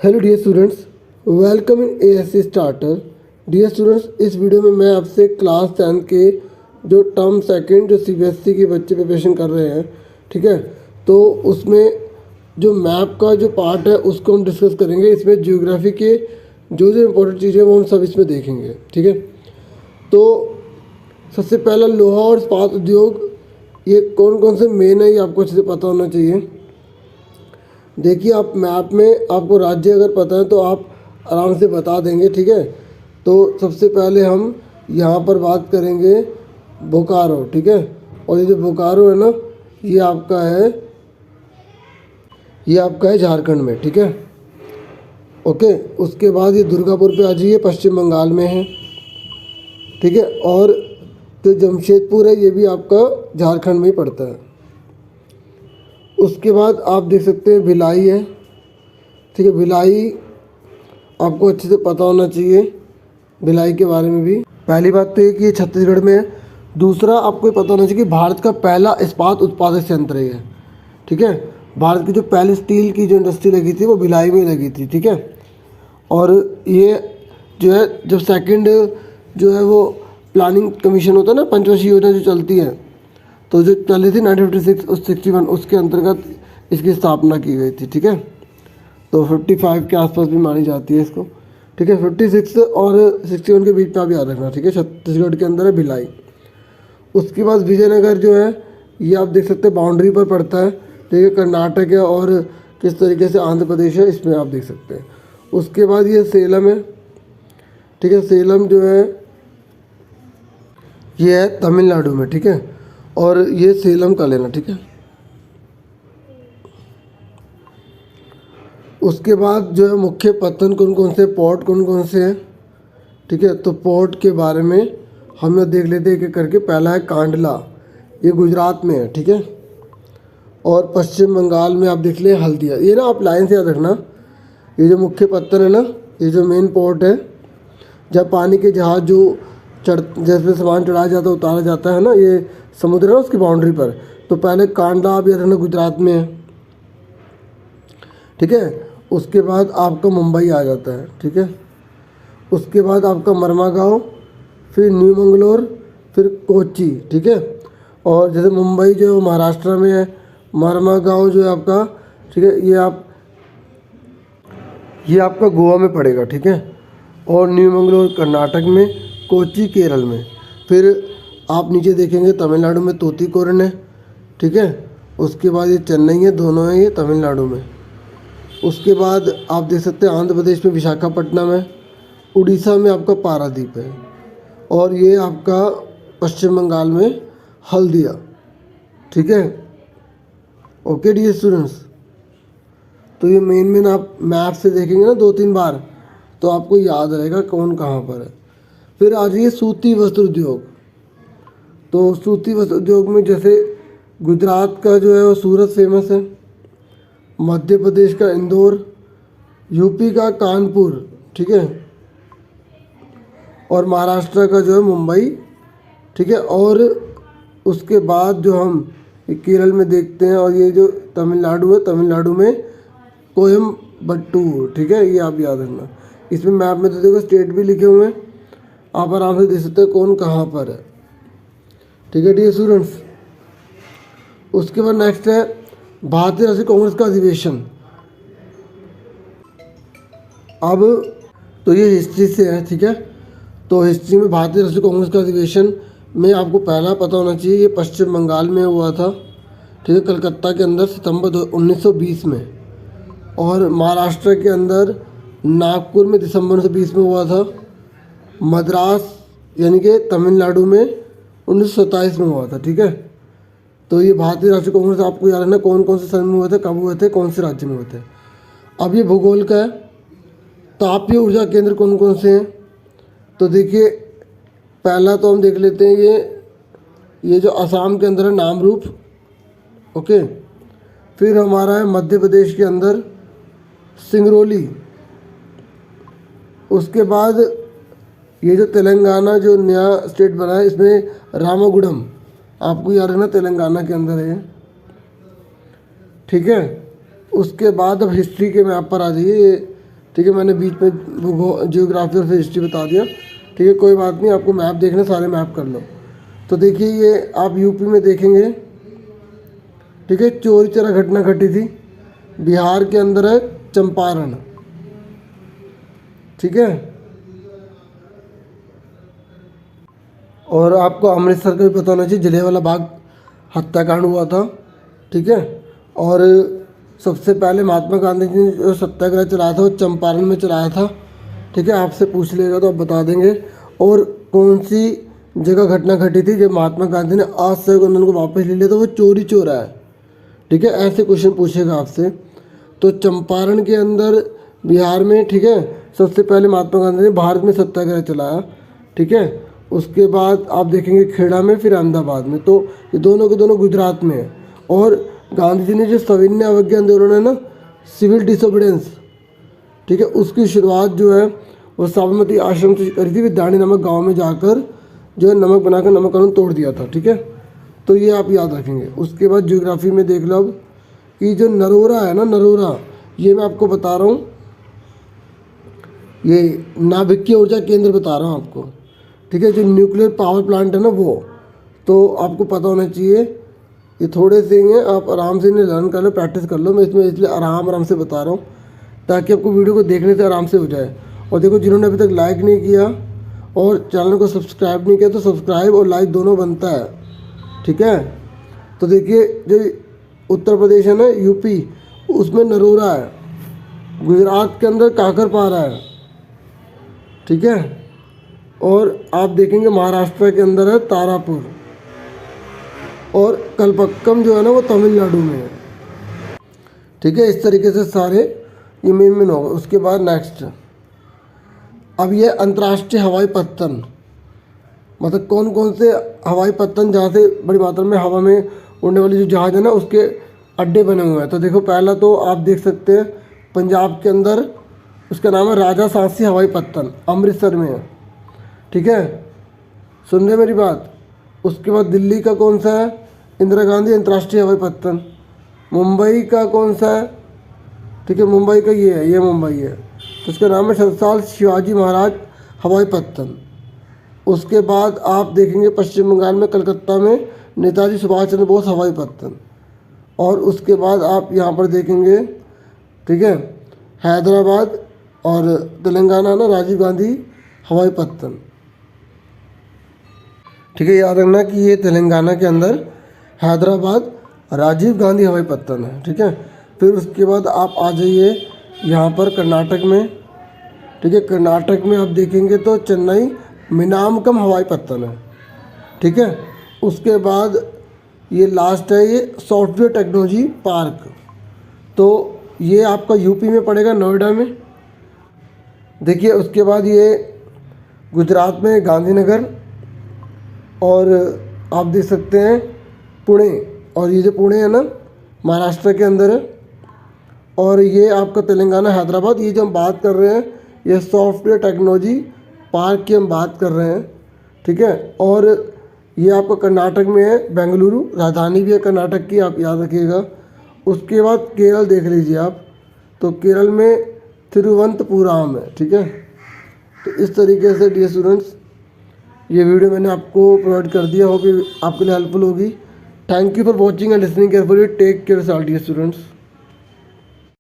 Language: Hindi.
Hello dear students, welcome in ASC starter. Dear students, इस वीडियो में मैं आपसे क्लास 10 के जो टर्म सेकंड जो सीबीएसई के बच्चे प्रिपरेशन कर रहे हैं, ठीक है, तो उसमें जो मैप का जो पार्ट है उसको हम डिस्कस करेंगे। इसमें ज्योग्राफी के जो जो इम्पोर्टेंट चीज़ें वो हम सब इसमें देखेंगे, ठीक है। तो सबसे पहला लोहा और इस्पात उद्योग, ये कौन कौन से मेन है ये आपको अच्छे से पता होना चाहिए। देखिए, आप मैप में आपको राज्य अगर पता है तो आप आराम से बता देंगे, ठीक है। तो सबसे पहले हम यहाँ पर बात करेंगे बोकारो, ठीक है। और ये जो बोकारो है ना, ये आपका है झारखंड में, ठीक है, ओके। उसके बाद ये दुर्गापुर पे आ जाइए, पश्चिम बंगाल में है, ठीक है। और जो जमशेदपुर है ये भी आपका झारखंड में ही पड़ता है। उसके बाद आप देख सकते हैं भिलाई है, ठीक है। भिलाई आपको अच्छे से पता होना चाहिए भिलाई के बारे में भी। पहली बात तो ये कि ये छत्तीसगढ़ में है। दूसरा, आपको ये पता होना चाहिए कि भारत का पहला इस्पात उत्पादक संयंत्र है, ठीक है। भारत की जो पहली स्टील की जो इंडस्ट्री लगी थी वो भिलाई में लगी थी, ठीक है। और ये जो है, जब सेकंड जो है वो प्लानिंग कमीशन होता है ना, पंचवर्षीय योजना जो चलती है, तो जो चली थी 1956 61, उसके अंतर्गत इसकी स्थापना की गई थी, ठीक है। तो 55 के आसपास भी मानी जाती है इसको, ठीक है। 56 और 61 के बीच में आप याद रखना, ठीक है। छत्तीसगढ़ के अंदर है भिलाई। उसके बाद विजयनगर जो है ये आप देख सकते हैं बाउंड्री पर पड़ता है, ठीक है। कर्नाटक है और किस तरीके से आंध्र प्रदेश है, इसमें आप देख सकते हैं। उसके बाद ये सेलम है, ठीक है। सेलम जो है ये है तमिलनाडु में, ठीक है। और ये सेलम का लेना, ठीक है। उसके बाद जो है मुख्य पत्तन कौन कौन से, पोर्ट कौन कौन से हैं, ठीक है। तो पोर्ट के बारे में हम लोग देख लेते हैं एक एक करके। पहला है कांडला, ये गुजरात में है, ठीक है। और पश्चिम बंगाल में आप देख ले हल्दिया। ये ना आप लाइन से याद रखना, ये जो मुख्य पत्तन है ना, ये जो मेन पोर्ट है, जब पानी के जहाज जो जैसे सामान चढ़ाया जाता है उतारा जाता है ना, ये समुद्र है ना उसकी बाउंड्री पर। तो पहले कांडला आप याद रखना गुजरात में है, ठीक है। उसके बाद आपका मुंबई आ जाता है, ठीक है। उसके बाद आपका मरमागांव, फिर न्यू मंगलोर, फिर कोच्चि, ठीक है। और जैसे मुंबई जो है महाराष्ट्र में है, मरमागांव जो है आपका, ठीक है, ये आपका गोवा में पड़ेगा, ठीक है। और न्यू मंगलोर कर्नाटक में, कोच्चि केरल में। फिर आप नीचे देखेंगे तमिलनाडु में तूतीकोरन है, ठीक है। उसके बाद ये चेन्नई है, दोनों हैं ये तमिलनाडु में। उसके बाद आप देख सकते हैं आंध्र प्रदेश में विशाखापट्टनम है, उड़ीसा में आपका पारादीप है, और ये आपका पश्चिम बंगाल में हल्दिया, ठीक है। ओके डियर स्टूडेंट्स, तो ये मेन आप मैप से देखेंगे ना 2-3 बार तो आपको याद रहेगा कौन कहाँ पर है। फिर आ जाइए सूती वस्त्र उद्योग। तो सूती वस्त्र उद्योग में जैसे गुजरात का जो है वो सूरत फेमस है, मध्य प्रदेश का इंदौर, यूपी का कानपुर, ठीक है। और महाराष्ट्र का जो है मुंबई, ठीक है। और उसके बाद जो हम केरल में देखते हैं, और ये जो तमिलनाडु है, तमिलनाडु में कोयम्बटूर, ठीक है। ये आप याद रखना। इसमें मैप में तो देखो स्टेट भी लिखे हुए हैं, आप आराम से देख सकते हैं कौन कहाँ पर है, ठीक है डियर स्टूडेंट्स। उसके बाद नेक्स्ट है भारतीय राष्ट्रीय कांग्रेस का अधिवेशन। अब तो ये हिस्ट्री से है, ठीक है। तो हिस्ट्री में भारतीय राष्ट्रीय कांग्रेस का अधिवेशन में आपको पहला पता होना चाहिए, ये पश्चिम बंगाल में हुआ था, ठीक है, कलकत्ता के अंदर सितंबर 1920 में। और महाराष्ट्र के अंदर नागपुर में दिसंबर 1920 में हुआ था। मद्रास यानी कि तमिलनाडु में 1927 में हुआ था, ठीक है। तो ये भारतीय राष्ट्रीय कांग्रेस आपको याद रखना कौन कौन से सन में हुए थे, कब हुए थे, कौन से राज्य में हुए थे। अब ये भूगोल का है। तापीय ऊर्जा केंद्र कौन कौन से हैं, तो देखिए पहला तो हम देख लेते हैं ये जो असम के अंदर है नामरूप, ओके। फिर हमारा है मध्य प्रदेश के अंदर सिंगरौली। उसके बाद ये जो तेलंगाना जो नया स्टेट बना है, इसमें रामागुड़म आपको याद रखना तेलंगाना के अंदर है, ठीक है। उसके बाद अब हिस्ट्री के मैप पर आ जाइए। ठीक है, मैंने बीच में जियोग्राफी और फिर हिस्ट्री बता दिया। ठीक है, कोई बात नहीं, आपको मैप देखना, सारे मैप कर लो। तो देखिए ये आप यूपी में देखेंगे, ठीक है, चोरी चोरा घटना घटी थी। बिहार के अंदर है चंपारण, ठीक है, और आपको अमृतसर का भी पता होना चाहिए, जलियांवाला बाग हत्याकांड हुआ था। ठीक है, और सबसे पहले महात्मा गांधी जी ने जो सत्याग्रह चलाया था वो चंपारण में चलाया था। ठीक है, आपसे पूछ लेगा तो आप बता देंगे। और कौन सी जगह घटना घटी थी जब महात्मा गांधी ने असहयोग आंदोलन को वापस ले लिया, तो वो चोरी चोरा है। ठीक है, ऐसे क्वेश्चन पूछेगा आपसे। तो चंपारण के अंदर बिहार में, ठीक है, सबसे पहले महात्मा गांधी ने भारत में सत्याग्रह चलाया। ठीक है, उसके बाद आप देखेंगे खेड़ा में, फिर अहमदाबाद में। तो ये दोनों के दोनों गुजरात में है। और गांधी जी ने जो सविनय अवज्ञा आंदोलन है ना, सिविल डिसोबीडियंस, ठीक है, उसकी शुरुआत जो है वो साबरमती आश्रम से करी थी। विद्याणी नामक गांव में जाकर जो है नमक बनाकर नमक कानून तोड़ दिया था। ठीक है, तो ये आप याद रखेंगे। उसके बाद ज्योग्राफी में देख लो अब कि जो नरोरा है ना, नरोरा, ये मैं आपको बता रहा हूँ, ये नाभिकीय ऊर्जा केंद्र बता रहा हूँ आपको। ठीक है, जो न्यूक्लियर पावर प्लांट है ना, वो तो आपको पता होना चाहिए। ये थोड़े से ही हैं, आप आराम से इन्हें लर्न कर लो, प्रैक्टिस कर लो। मैं इसमें इसलिए आराम से बता रहा हूँ ताकि आपको वीडियो को देखने से आराम से हो जाए। और देखो, जिन्होंने अभी तक लाइक नहीं किया और चैनल को सब्सक्राइब नहीं किया, तो सब्सक्राइब और लाइक दोनों बनता है। ठीक है, तो देखिए जो उत्तर प्रदेश है ना, यूपी, उसमें नरोरा है। गुजरात के अंदर काकरपारा है। ठीक है, और आप देखेंगे महाराष्ट्र के अंदर है तारापुर, और कलपक्कम जो है ना वो तमिलनाडु में है। ठीक है, इस तरीके से सारे ये मेन होगा। उसके बाद नेक्स्ट, अब ये अंतर्राष्ट्रीय हवाई पत्तन, मतलब कौन कौन से हवाई पत्तन जहाँ से बड़ी मात्रा में हवा में उड़ने वाली जो जहाज़ है ना उसके अड्डे बने हुए हैं। तो देखो, पहला तो आप देख सकते हैं पंजाब के अंदर, उसका नाम है राजा सांसी हवाई पत्तन, अमृतसर में है। ठीक है, सुन रहे मेरी बात। उसके बाद दिल्ली का कौन सा है, इंदिरा गांधी अंतर्राष्ट्रीय हवाई पत्तन। मुंबई का कौन सा है, ठीक है, मुंबई का ये है, ये मुंबई है, तो उसका नाम है छत्रसाल शिवाजी महाराज हवाई पत्तन। उसके बाद आप देखेंगे पश्चिम बंगाल में कलकत्ता में नेताजी सुभाष चंद्र बोस हवाई पत्तन। और उसके बाद आप यहाँ पर देखेंगे, ठीक है, हैदराबाद और तेलंगाना ना राजीव गांधी हवाई पत्तन। ठीक है, याद रखना कि ये तेलंगाना के अंदर हैदराबाद राजीव गांधी हवाई पत्तन है। ठीक है, फिर उसके बाद आप आ जाइए यहाँ पर कर्नाटक में। ठीक है, कर्नाटक में आप देखेंगे तो चेन्नई मिनामकम हवाई पत्तन है। ठीक है, उसके बाद ये लास्ट है, ये सॉफ्टवेयर टेक्नोलॉजी पार्क, तो ये आपका यूपी में पड़ेगा, नोएडा में। देखिए, उसके बाद ये गुजरात में गांधीनगर, और आप देख सकते हैं पुणे, और ये जो पुणे है ना महाराष्ट्र के अंदर है। और ये आपका तेलंगाना हैदराबाद। ये जो हम बात कर रहे हैं ये सॉफ्टवेयर टेक्नोलॉजी पार्क की हम बात कर रहे हैं। ठीक है, और ये आपका कर्नाटक में है, बेंगलुरु राजधानी भी है कर्नाटक की, आप याद रखिएगा। उसके बाद केरल देख लीजिए आप, तो केरल में तिरुवनंतपुरम है। ठीक है, तो इस तरीके से डियर स्टूडेंट्स ये वीडियो मैंने आपको प्रोवाइड कर दिया, होगी आपके लिए हेल्पफुल होगी। Thank you for watching and listening carefully. Take care all dear students.